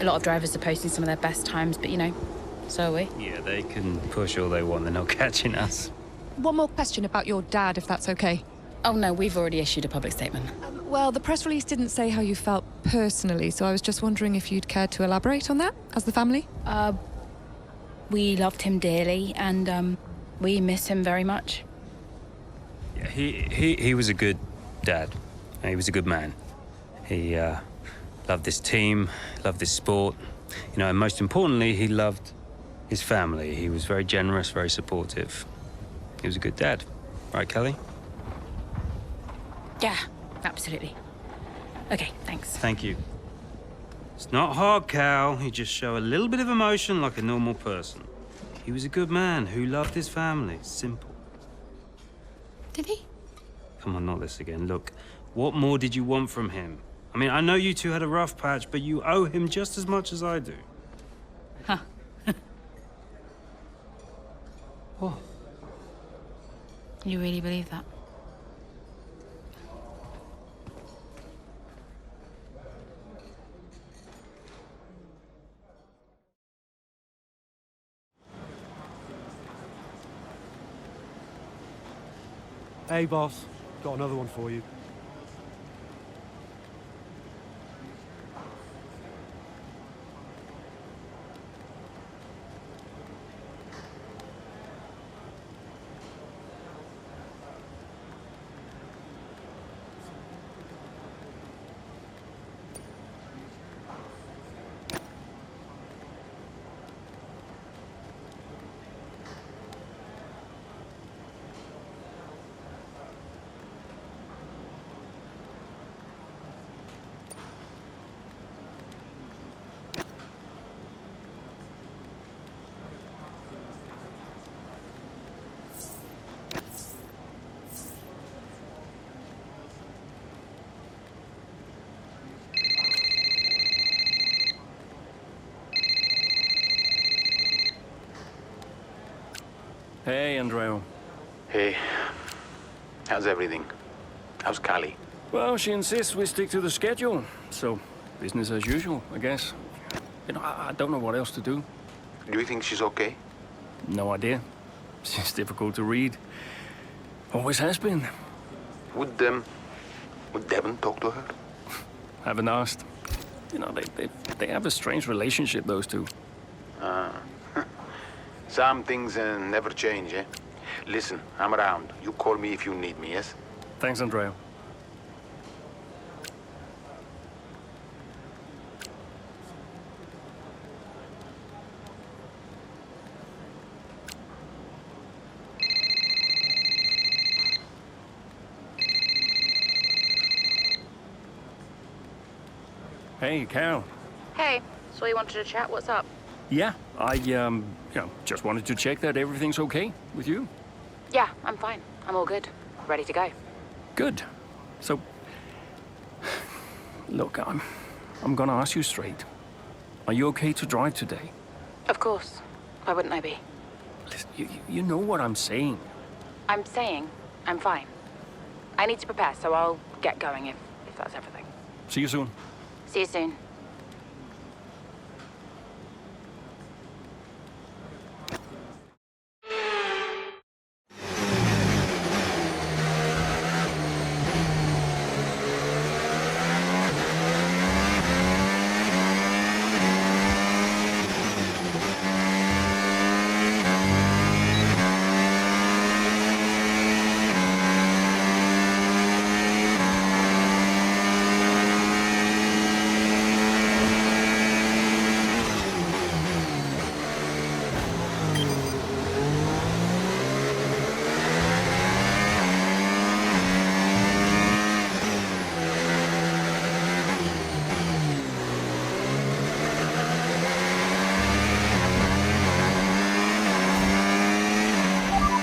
A lot of drivers are posting some of their best times, but, you know, so are we. Yeah, they can push all they want. They're not catching us. One more question about your dad, if that's okay. Oh, no, we've already issued a public statement. Well, the press release didn't say how you felt personally, so I was just wondering if you'd care to elaborate on that, as the family? We loved him dearly, and we miss him very much. Yeah, he was a good dad. He was a good man. He loved this team, loved this sport. You know, and most importantly, he loved his family. He was very generous, very supportive. He was a good dad. Right, Kelly? Yeah, absolutely. Okay, thanks. Thank you. It's not hard, Cal. You just show a little bit of emotion like a normal person. He was a good man who loved his family. Simple. Did he? Come on, not this again. Look, what more did you want from him? I mean, I know you two had a rough patch, but you owe him just as much as I do. Huh. What? You really believe that? Hey, boss. Got another one for you. Hey, Andreo. Hey, how's everything? How's Callie? Well, she insists we stick to the schedule, so business as usual, I guess. You know, I don't know what else to do. Do you think she's okay? No idea. She's difficult to read. Always has been. Would Devon talk to her? Haven't asked. You know, they have a strange relationship, those two. Some things never change, eh? Listen, I'm around. You call me if you need me, yes? Thanks, Andreo. Hey, Cal. Hey, so you wanted to chat? What's up? Yeah, I, just wanted to check that everything's okay with you. Yeah, I'm fine. I'm all good. Ready to go. Good. So, look, I'm gonna ask you straight. Are you okay to drive today? Of course. Why wouldn't I be? Listen, you know what I'm saying. I'm saying I'm fine. I need to prepare, so I'll get going if that's everything. See you soon. See you soon.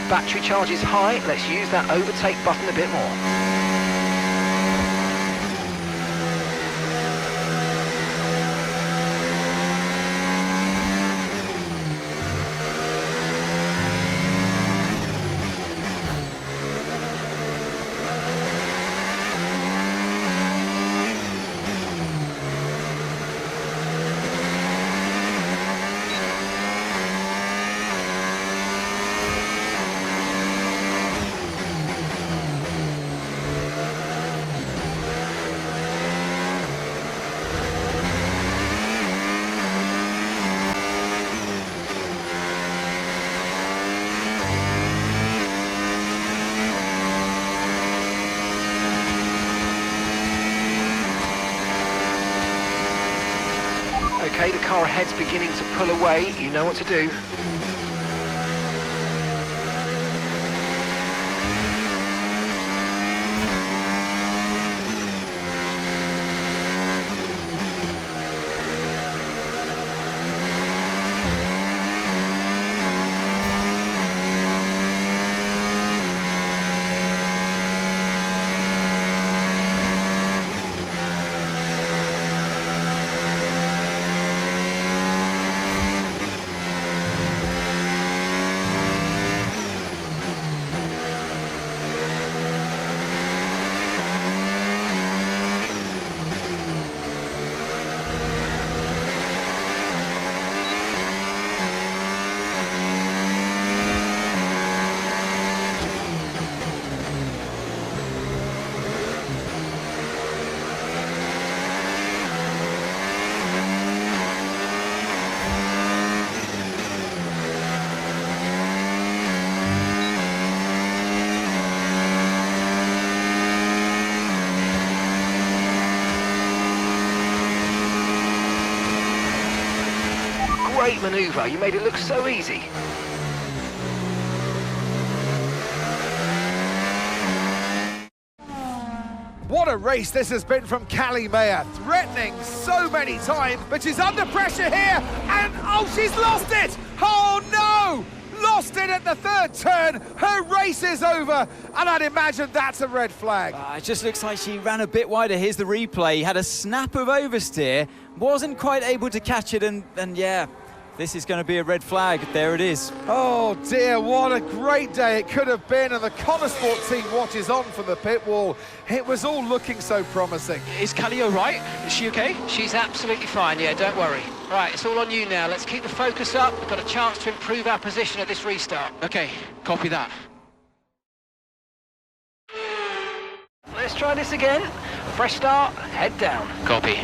Battery charge is high, let's use that overtake button a bit more. Okay, the car ahead's beginning to pull away. You know what to do. Great manoeuvre, you made it look so easy. What a race this has been from Callie Mayer, threatening so many times, but she's under pressure here, and oh, she's lost it! Oh no! Lost it at the third turn, her race is over, and I'd imagine that's a red flag. It just looks like she ran a bit wider. Here's the replay, had a snap of oversteer, wasn't quite able to catch it, and yeah, this is going to be a red flag. There it is. Oh dear, what a great day it could have been, and the Konnersport team watches on from the pit wall. It was all looking so promising. Is Callie all right? Is she okay? She's absolutely fine, yeah, don't worry. Right, it's all on you now. Let's keep the focus up. We've got a chance to improve our position at this restart. Okay, copy that. Let's try this again. Fresh start, head down. Copy.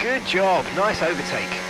Good job, nice overtake.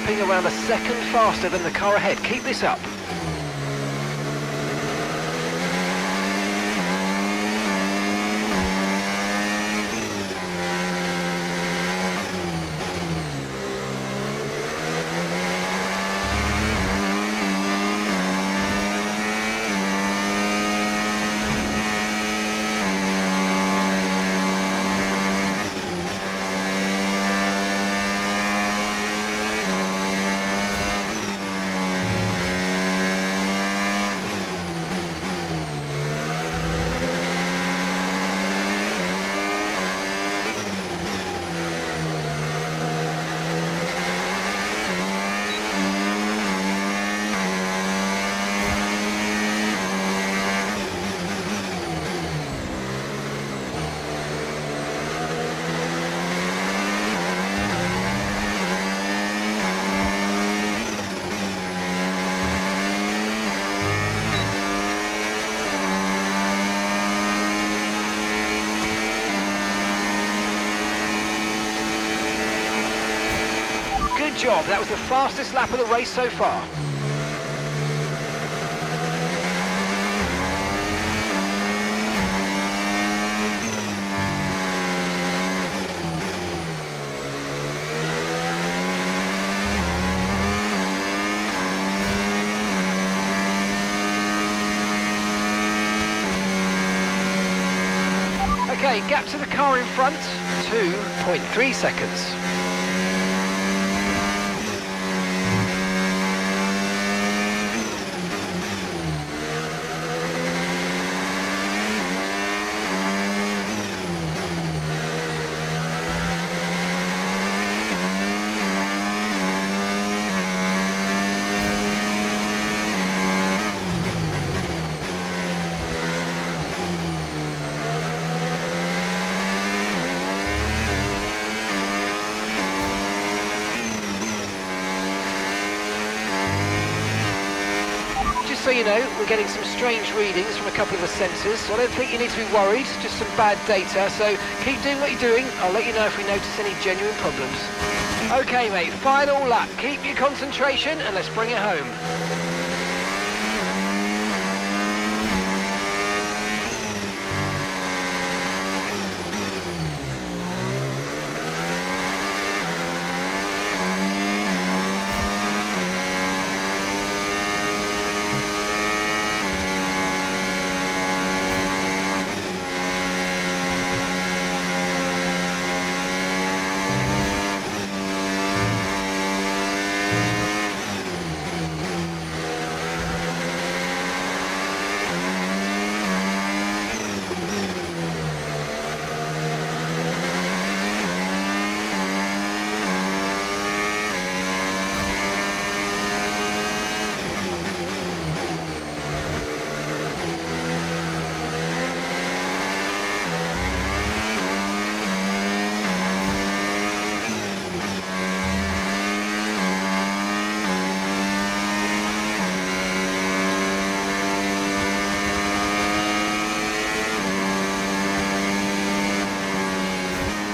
lapping around a second faster than the car ahead. Keep this up. Good job, that was the fastest lap of the race so far. Okay, gap to the car in front, 2.3 seconds. So you know, we're getting some strange readings from a couple of the sensors, so I don't think you need to be worried, just some bad data, so keep doing what you're doing. I'll let you know if we notice any genuine problems. Okay mate, final lap, keep your concentration and let's bring it home.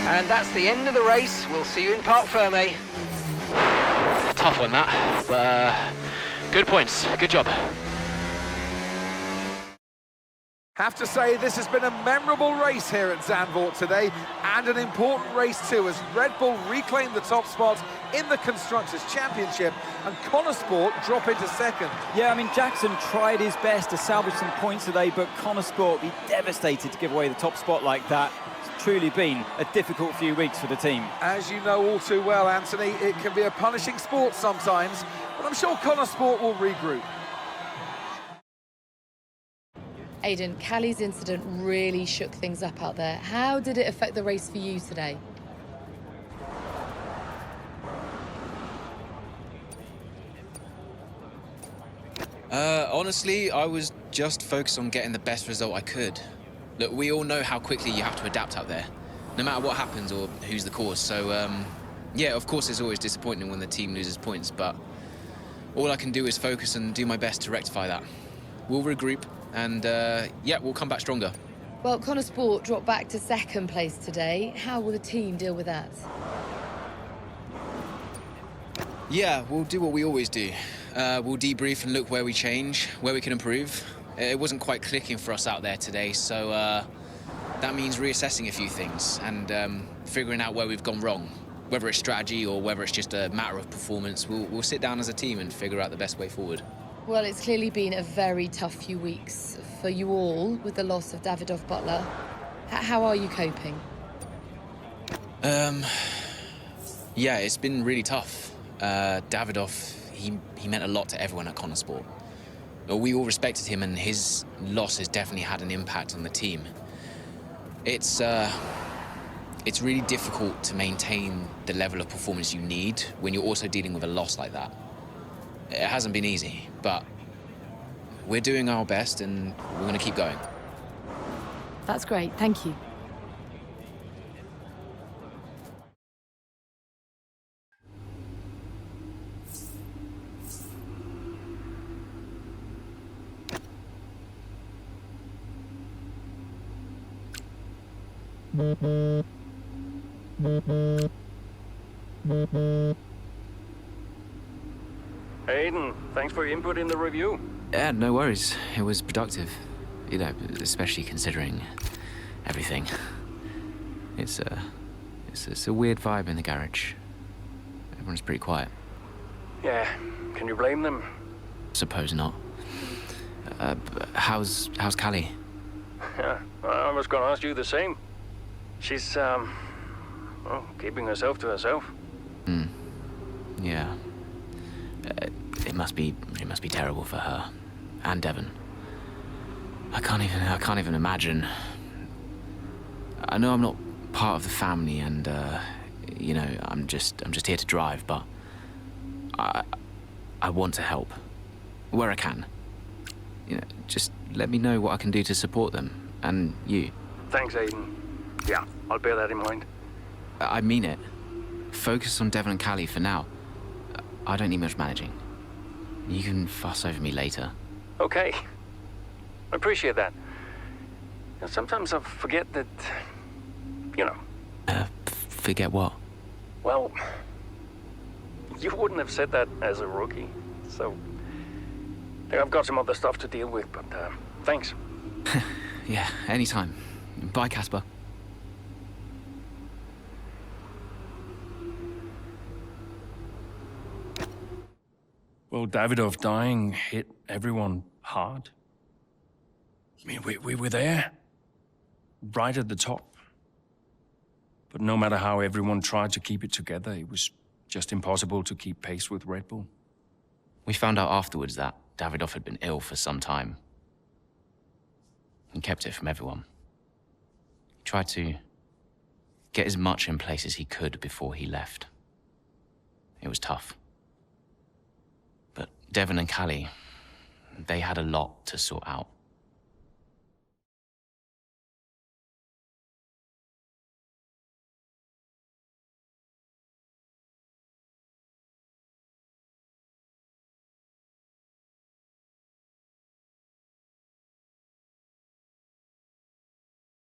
And that's the end of the race. We'll see you in Parc Fermé. Tough one that, but good points, good job. Have to say, this has been a memorable race here at Zandvoort today, and an important race too, as Red Bull reclaim the top spot in the Constructors' Championship, and Konnersport drop into second. Yeah, I mean, Jackson tried his best to salvage some points today, but Konnersport be devastated to give away the top spot like that. It's truly been a difficult few weeks for the team. As you know all too well, Anthony, it can be a punishing sport sometimes, but I'm sure Konnersport will regroup. Aidan, Callie's incident really shook things up out there. How did it affect the race for you today? Honestly, I was just focused on getting the best result I could. Look, we all know how quickly you have to adapt out there, no matter what happens or who's the cause. So, yeah, of course it's always disappointing when the team loses points, but all I can do is focus and do my best to rectify that. We'll regroup and, yeah, we'll come back stronger. Well, Konnersport dropped back to second place today. How will the team deal with that? Yeah, we'll do what we always do. We'll debrief and look where we change, where we can improve. It wasn't quite clicking for us out there today, so that means reassessing a few things and figuring out where we've gone wrong. Whether it's strategy or whether it's just a matter of performance, we'll sit down as a team and figure out the best way forward. Well, it's clearly been a very tough few weeks for you all with the loss of Davidoff Butler. How are you coping? Yeah, it's been really tough. Davidoff, he meant a lot to everyone at Konnersport. We all respected him, and his loss has definitely had an impact on the team. It's really difficult to maintain the level of performance you need when you're also dealing with a loss like that. It hasn't been easy, but we're doing our best, and we're going to keep going. That's great, thank you. Aiden, thanks for your input in the review. Yeah, no worries. It was productive. You know, especially considering everything. It's a weird vibe in the garage. Everyone's pretty quiet. Yeah, can you blame them? Suppose not. How's Callie? Yeah, I was gonna ask you the same. She's, well, keeping herself to herself. Yeah. It must be terrible for her. And Devon. I can't even imagine. I know I'm not part of the family and, you know, I'm just here to drive, but I want to help. Where I can. You know, just let me know what I can do to support them. And you. Thanks, Aiden. Yeah, I'll bear that in mind. I mean it. Focus on Devon and Callie for now. I don't need much managing. You can fuss over me later. Okay. I appreciate that. Sometimes I forget that, you know. Forget what? Well, you wouldn't have said that as a rookie, so I've got some other stuff to deal with, but thanks. Yeah, anytime. Bye, Casper. Well, Davidoff dying hit everyone hard. I mean, we were there, right at the top. But no matter how everyone tried to keep it together, it was just impossible to keep pace with Red Bull. We found out afterwards that Davidoff had been ill for some time. He kept it from everyone. He tried to get as much in place as he could before he left. It was tough. But Devon and Callie, they had a lot to sort out.